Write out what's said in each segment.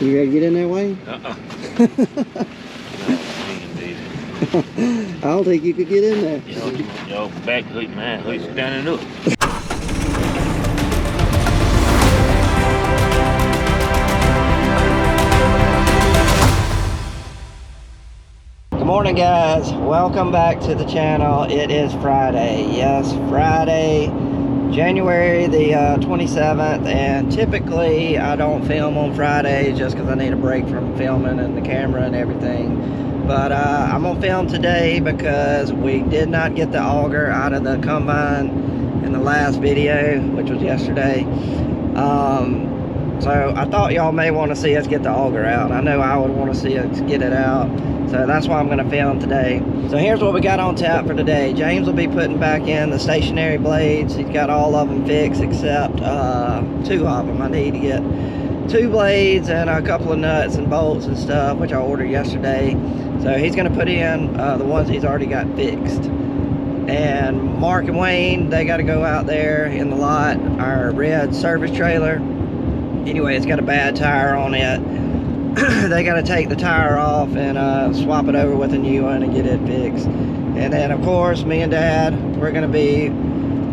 You ready to get in there, Wayne? No, I don't think you could get in there. Yo, back hook, man. Hook's standing up. Good morning, guys. Welcome back to the channel. It is Friday. Yes, Friday, January the 27th. And typically I don't film on Fridays just because I need a break from filming and the camera and everything. But I'm gonna film today because we did not get the auger out of the combine in the last video, which was yesterday. So I thought y'all may want to see us get the auger out. I know I would want to see us get it out. So that's why I'm going to film today. So here's what we got on tap for today. James will be putting back in the stationary blades. He's got all of them fixed except 2 of them. I need to get 2 blades and a couple of nuts and bolts and stuff, which I ordered yesterday. So he's going to put in the ones he's already got fixed. And Mark and Wayne, they got to go out there in the lot, our red service trailer. Anyway, it's got a bad tire on it. They got to take the tire off and swap it over with a new one and get it fixed. And then of course me and Dad, we're going to be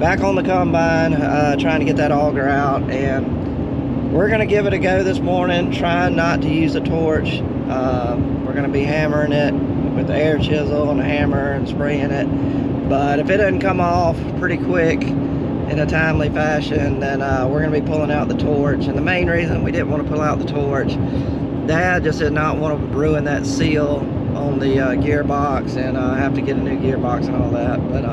back on the combine trying to get that auger out, and we're going to give it a go this morning, trying not to use a torch. We're going to be hammering it with the air chisel and a hammer and spraying it, but if it doesn't come off pretty quick in a timely fashion, then we're going to be pulling out the torch. And the main reason we didn't want to pull out the torch, Dad just did not want to ruin that seal on the gearbox and have to get a new gearbox and all that. But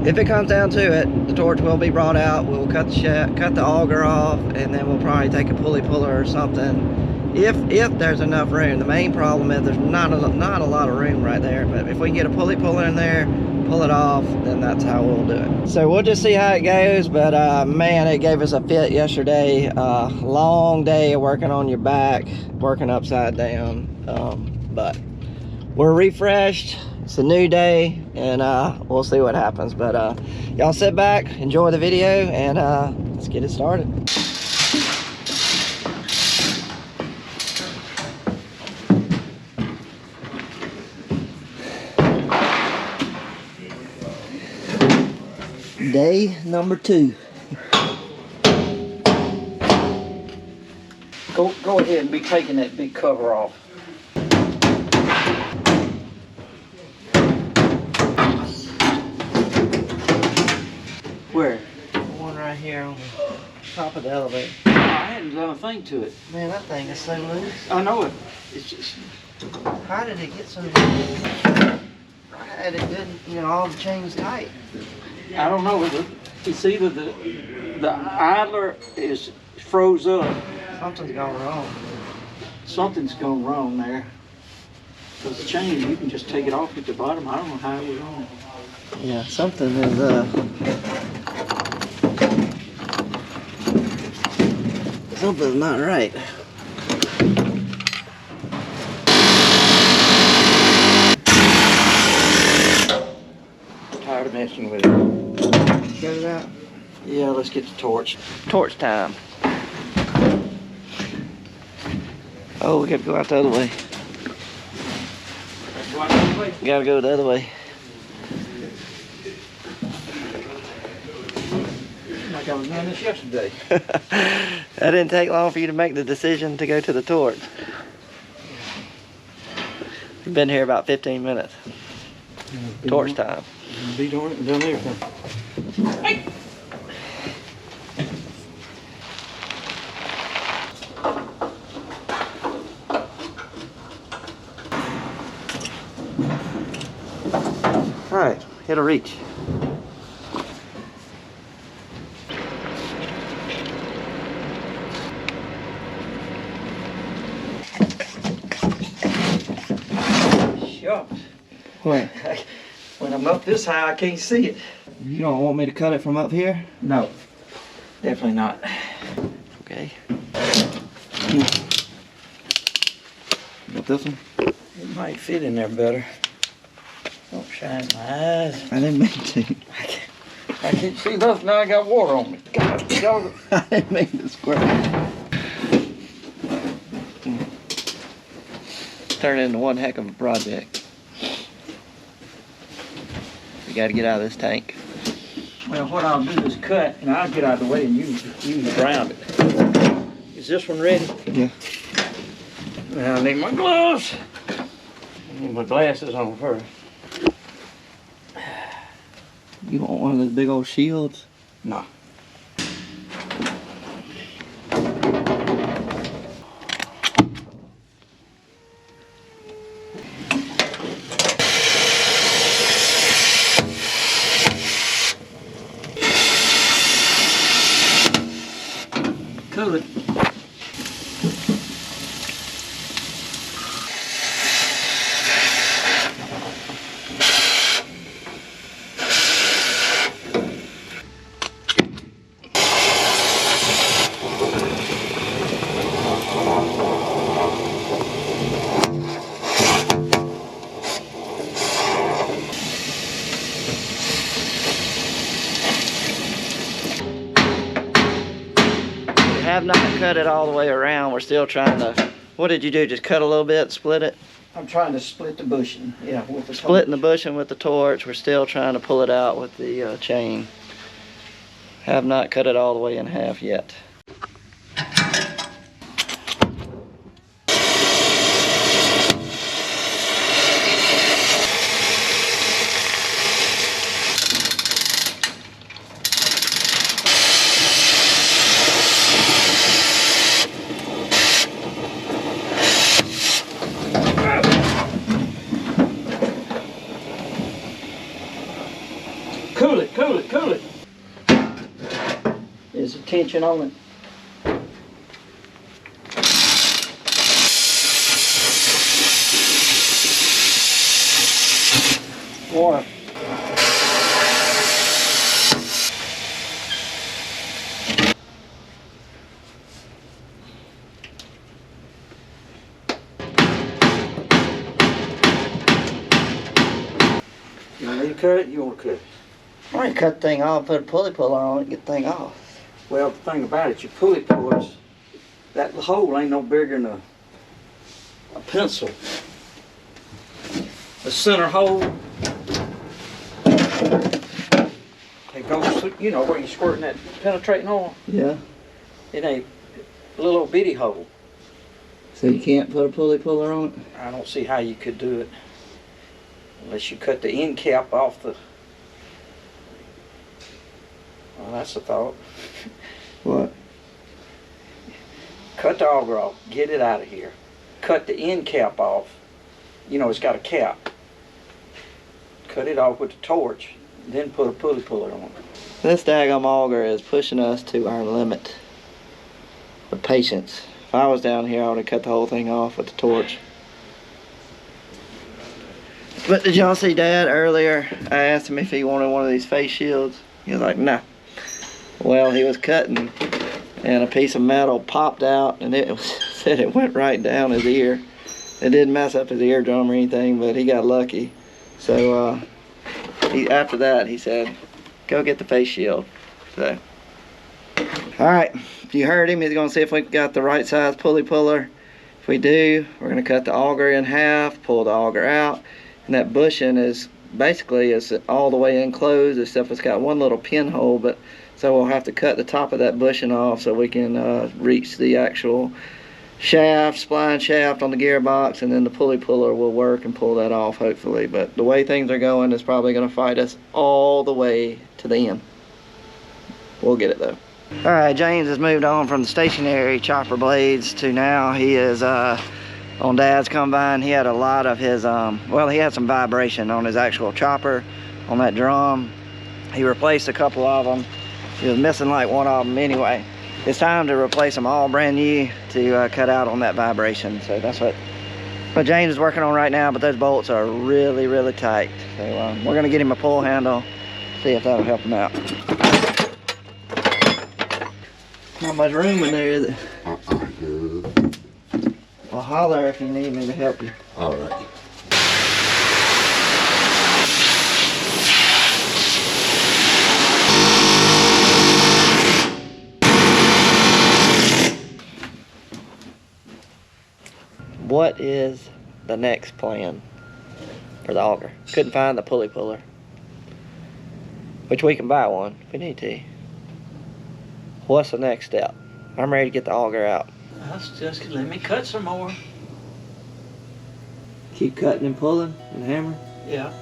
if it comes down to it, the torch will be brought out. We'll cut the auger off, and then we'll probably take a pulley puller or something if there's enough room. The main problem is there's not a lot of room right there, but if we can get a pulley puller in there, pull it off, then that's how we'll do it. So we'll just see how it goes. But man, it gave us a fit yesterday. Long day of working on your back, working upside down, but we're refreshed. It's a new day, and we'll see what happens. But y'all sit back, enjoy the video, and let's get it started. Day number 2. Go ahead and be taking that big cover off. Where? The one right here on the top of the elevator. I hadn't done a thing to it. Man, that thing is so loose. I know it. It's just... How did it get so loose? Right, it didn't, you know, all the chains tight. I don't know. It's either the idler is froze up. Something's gone wrong. Something's gone wrong there. Because the chain, you can just take it off at the bottom. I don't know how it was on. Yeah, something is something's not right. Tired of messing with it. Get it out? Yeah, let's get the torch. Torch time. Oh, we gotta go out the other way. We gotta go the other way. Like I was doing this yesterday. That didn't take long for you to make the decision to go to the torch. We've been here about 15 minutes. Torch time. Be doing it and done everything. Hey. All right, it'll reach. Shucks. What? When I'm up this high, I can't see it. You don't want me to cut it from up here? No, definitely not. Okay. Got this one? It might fit in there better. Don't shine my eyes. I didn't mean to. I can't see nothing. Now I got water on me. God, I didn't mean to squirt. turning into one heck of a project. We got to get out of this tank. Well, what I'll do is cut, and I'll get out of the way, and you can ground it. Is this one ready? Yeah. Now I need my gloves. I need my glasses on first. You want one of those big old shields? No. Cool it. Have not cut it all the way around. We're still trying to, what did you do? Just cut a little bit, split it? I'm trying to split the bushing. Yeah, with the Splitting the bushing with the torch. We're still trying to pull it out with the chain. Have not cut it all the way in half yet. Cool it, cool it, cool it. There's a tension on it. Water. You want me to cut it? You want to cut it? I already cut the thing off, put a pulley puller on it, get the thing off. Well, the thing about it, your pulley pullers, that hole ain't no bigger than a pencil. The center hole, it goes through, you know, where you're squirting that penetrating oil. Yeah. It ain't a little bitty hole. So you can't put a pulley puller on it? I don't see how you could do it unless you cut the end cap off the. Well, that's a thought. What? Cut the auger off, get it out of here. Cut the end cap off. You know, it's got a cap. Cut it off with the torch, then put a pulley puller on it. This daggum auger is pushing us to our limit of patience. If I was down here, I would have cut the whole thing off with the torch. But did y'all see Dad earlier? I asked him if he wanted one of these face shields. He was like, nah. Well, he was cutting and a piece of metal popped out and it said it went right down his ear. It didn't mess up his eardrum or anything, but he got lucky. So after that, he said, go get the face shield. So, all right, if you heard him, he's gonna see if we got the right size pulley puller. If we do, we're gonna cut the auger in half, pull the auger out, and that bushing is basically is all the way enclosed, except it's got one little pinhole, but so we'll have to cut the top of that bushing off so we can reach the actual shaft, spline shaft on the gearbox, and then the pulley puller will work and pull that off hopefully. But the way things are going, it's probably going to fight us all the way to the end. We'll get it though. All right, James has moved on from the stationary chopper blades to now he is on Dad's combine. He had a lot of his well, he had some vibration on his actual chopper on that drum. He replaced a couple of them. He was missing like one of them anyway. It's time to replace them all brand new to cut out on that vibration. So that's what James is working on right now, but those bolts are really, really tight. So we're gonna get him a pull handle, see if that'll help him out. Not much room in there, is it? Good. Well, holler if you need me to help you. All right. What is the next plan for the auger. Couldn't find the pulley puller, which we can buy one if we need to. What's the next step? I'm ready to get the auger out. Just let me cut some more. Keep cutting and pulling and hammer. Yeah.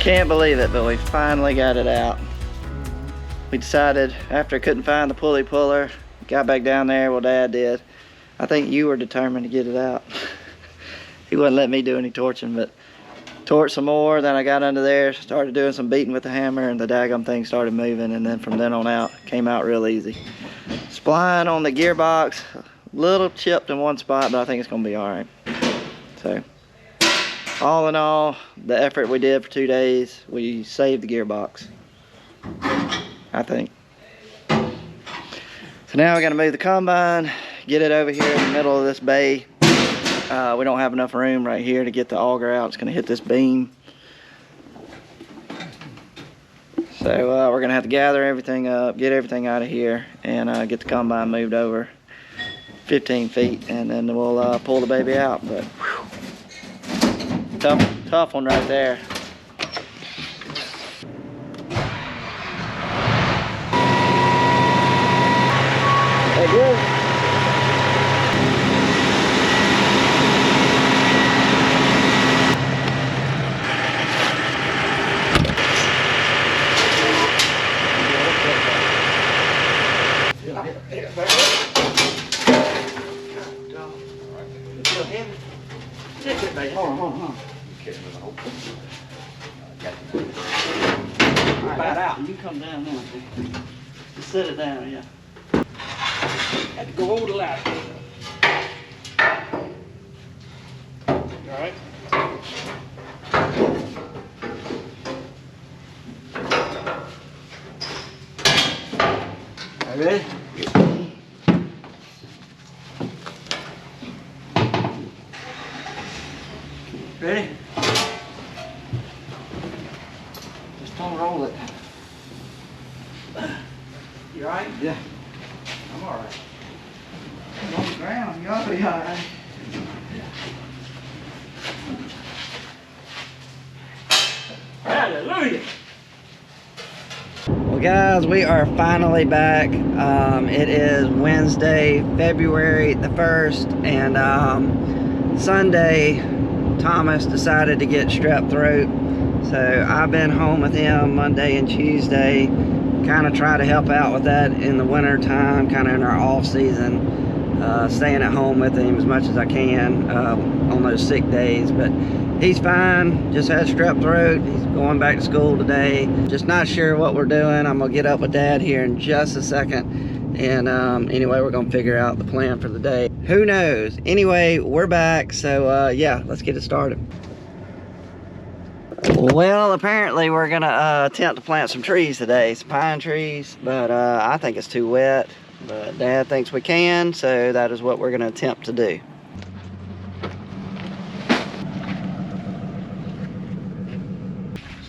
Can't believe it, but we finally got it out. We decided after I couldn't find the pulley puller, got back down there, well Dad did. I think you were determined to get it out. He wouldn't let me do any torching, but torched some more, then I got under there, started doing some beating with the hammer, and the daggum thing started moving, and then from then on out, came out real easy. Spline on the gearbox, a little chipped in one spot, but I think it's gonna be all right. So, all in all, the effort we did for 2 days, we saved the gearbox, I think. So now we gotta move the combine, get it over here in the middle of this bay. We don't have enough room right here to get the auger out. It's gonna hit this beam. So we're gonna have to gather everything up, get everything out of here, and get the combine moved over 15 feet, and then we'll pull the baby out. But whew, tough one right there. Hey, good. Hold on. Right out. You come down now. Just sit it down, yeah. Had to go over the ladder. All right. Are you ready? Ready? Just don't roll it. You all right? Yeah. I'm all right. It's on the ground. You ought to be all right. Hallelujah. Well, guys, we are finally back. It is Wednesday, February the 1st, and Sunday, Thomas decided to get strep throat. So I've been home with him Monday and Tuesday, kind of try to help out with that in the winter time, kind of in our off season, staying at home with him as much as I can on those sick days. But he's fine, just had strep throat. He's going back to school today. Just not sure what we're doing. I'm gonna get up with Dad here in just a second. And anyway, we're gonna figure out the plan for the day. Who knows? Anyway, we're back, so yeah, let's get it started. Well, apparently we're gonna attempt to plant some trees today, some pine trees, but I think it's too wet. But Dad thinks we can, so that is what we're gonna attempt to do.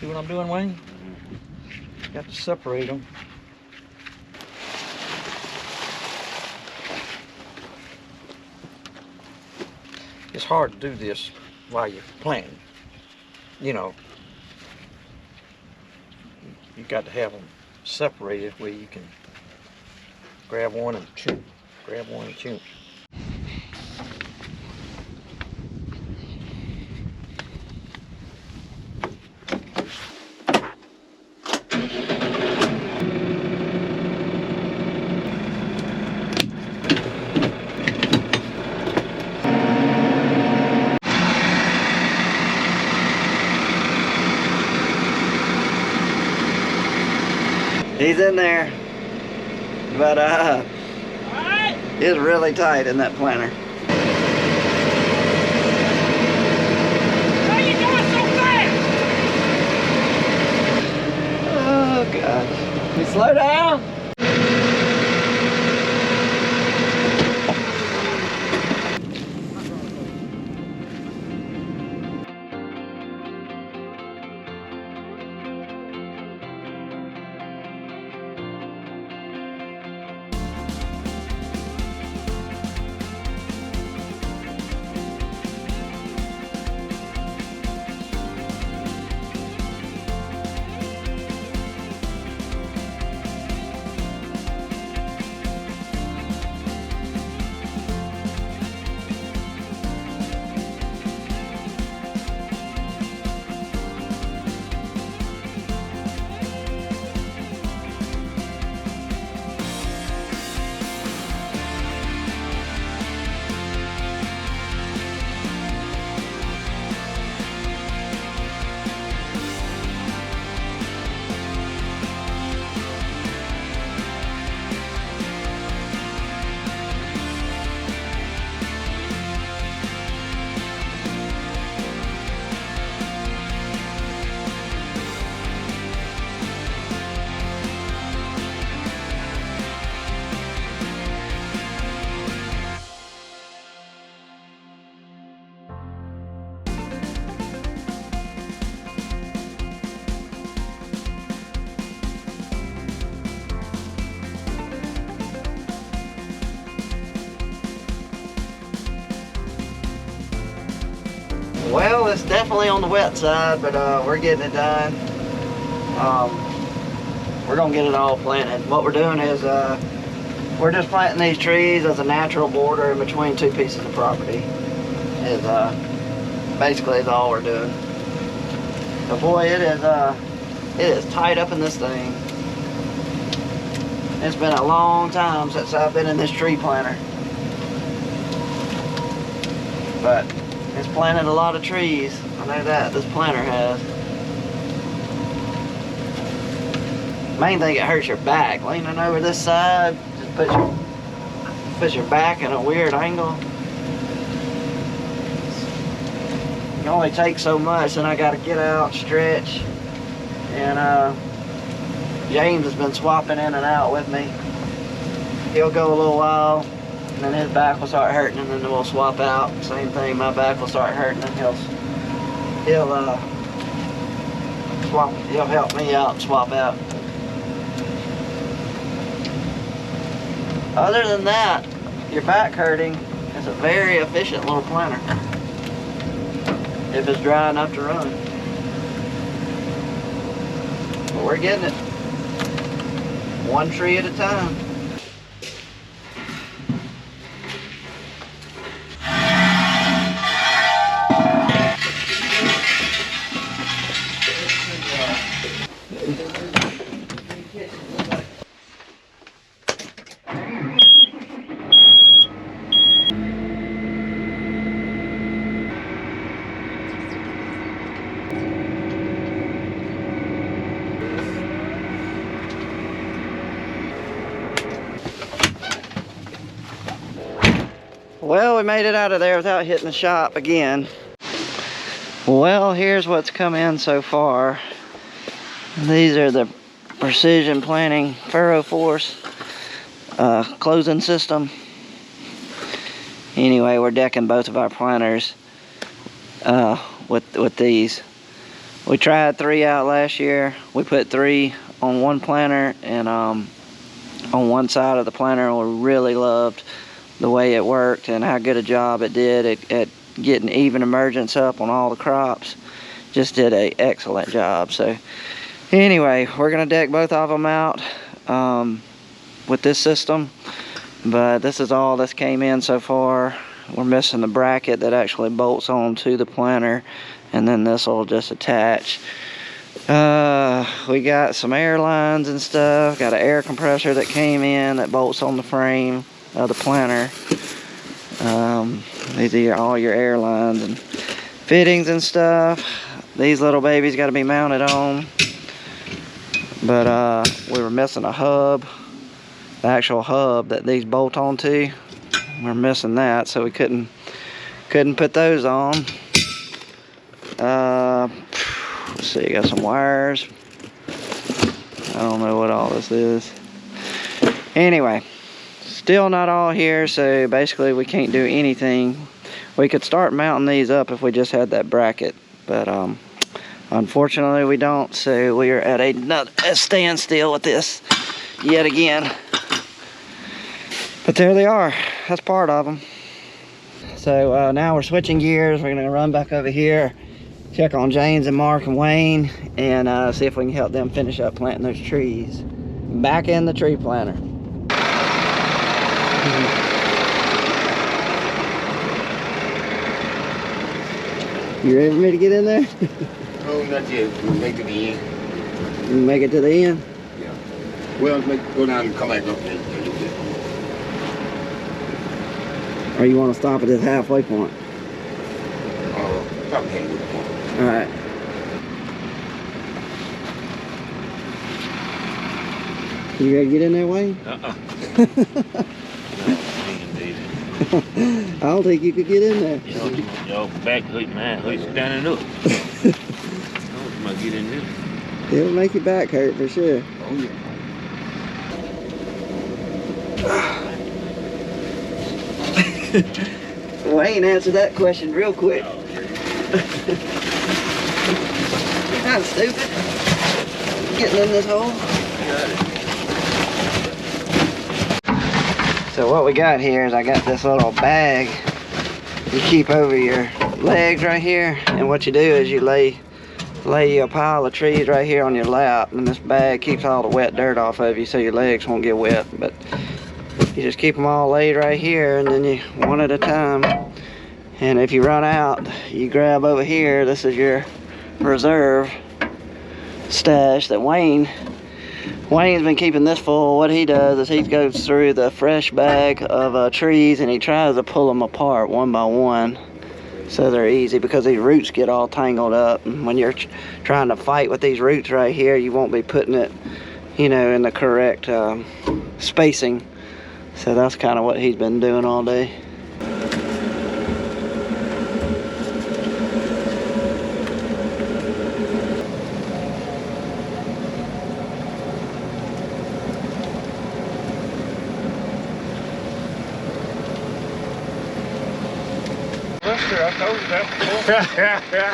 See what I'm doing, Wayne? Got to separate them. It's hard to do this while you're planting. You know, you got to have them separated where you can grab one and chew. Grab one and chew. He's in there, but it's really tight in that planter. Why are you going so fast? Oh gosh. You slow down. Well, it's definitely on the wet side, but we're getting it done. We're gonna get it all planted. What we're doing is we're just planting these trees as a natural border in between two pieces of property. Is basically is all we're doing. But boy, it is tight up in this thing. It's been a long time since I've been in this tree planter, but it's planted a lot of trees. I know that, this planter has. Main thing, it hurts your back. Leaning over this side, just puts your back in a weird angle. You can only take so much, then I gotta get out, stretch. And James has been swapping in and out with me. He'll go a little while, and then his back will start hurting, and then we'll swap out. Same thing, my back will start hurting, and he'll help me out and swap out. Other than that, your back hurting is a very efficient little planter if it's dry enough to run. But we're getting it one tree at a time. Well, we made it out of there without hitting the shop again. Well, here's what's come in so far. These are the Precision Planting Furrow Force closing system. Anyway, we're decking both of our planters with these. We tried 3 out last year. We put 3 on one planter and on one side of the planter, and we really loved the way it worked and how good a job it did at getting even emergence up on all the crops. Just did an excellent job. So Anyway, we're gonna deck both of them out with this system, but this is all that's came in so far. We're missing the bracket that actually bolts onto the planter, and then this will just attach. We got some air lines and stuff, got an air compressor that came in that bolts on the frame of the planter. These are all your air lines and fittings and stuff. These little babies got to be mounted on, but we were missing a hub, the actual hub that these bolt onto. We're missing that, so we couldn't put those on. Let's see, got some wires. I don't know what all this is. Anyway, still not all here, so basically we can't do anything. We could start mounting these up if we just had that bracket, but unfortunately we don't, so we are at a standstill with this yet again. But there they are. That's part of them. So now we're switching gears. We're gonna run back over here, check on James and Mark and Wayne, and see if we can help them finish up planting those trees. Back in the tree planter. You ready for me to get in there? Oh, not yet. We'll make it to the end. You make it to the end? Yeah. Well, go down and come back up there. Or you want to stop at this halfway point? Probably can't do the point. All right. You ready to get in there, Wayne? I don't think you could get in there. Your back hurt, man. Hurt standing up. I don't want to get in there. It'll make your back hurt for sure. Oh, yeah. Wayne answered that question real quick. You're kind of stupid. Getting in this hole. So what we got here is I got this little bag you keep over your legs right here, and what you do is you lay a pile of trees right here on your lap, and this bag keeps all the wet dirt off of you so your legs won't get wet. But you just keep them all laid right here, and then you one at a time, and if you run out you grab over here. This is your reserve stash that Wayne's been keeping this full. What he does is he goes through the fresh bag of trees and he tries to pull them apart one by one so they're easy, because these roots get all tangled up, and when you're trying to fight with these roots right here, you won't be putting it, you know, in the correct spacing. So that's kind of what he's been doing all day. Buster, I told you that before.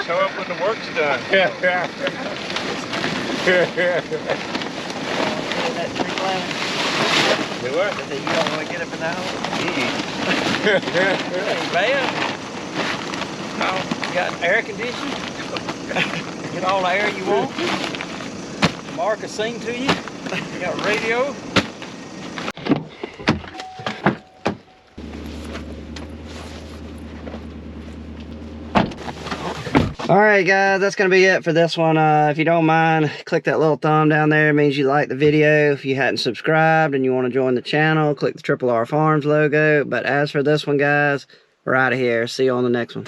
Show up when the work's done. Do what? You don't want to get up in the house? Ain't bad. Oh, you got air conditioning? Get all the air you want. Mark will sing to you. You got radio. Alright guys, that's going to be it for this one. If you don't mind, click that little thumb down there. It means you like the video. If you hadn't subscribed and you want to join the channel, click the Triple R Farms logo. But as for this one guys, we're out of here. See you on the next one.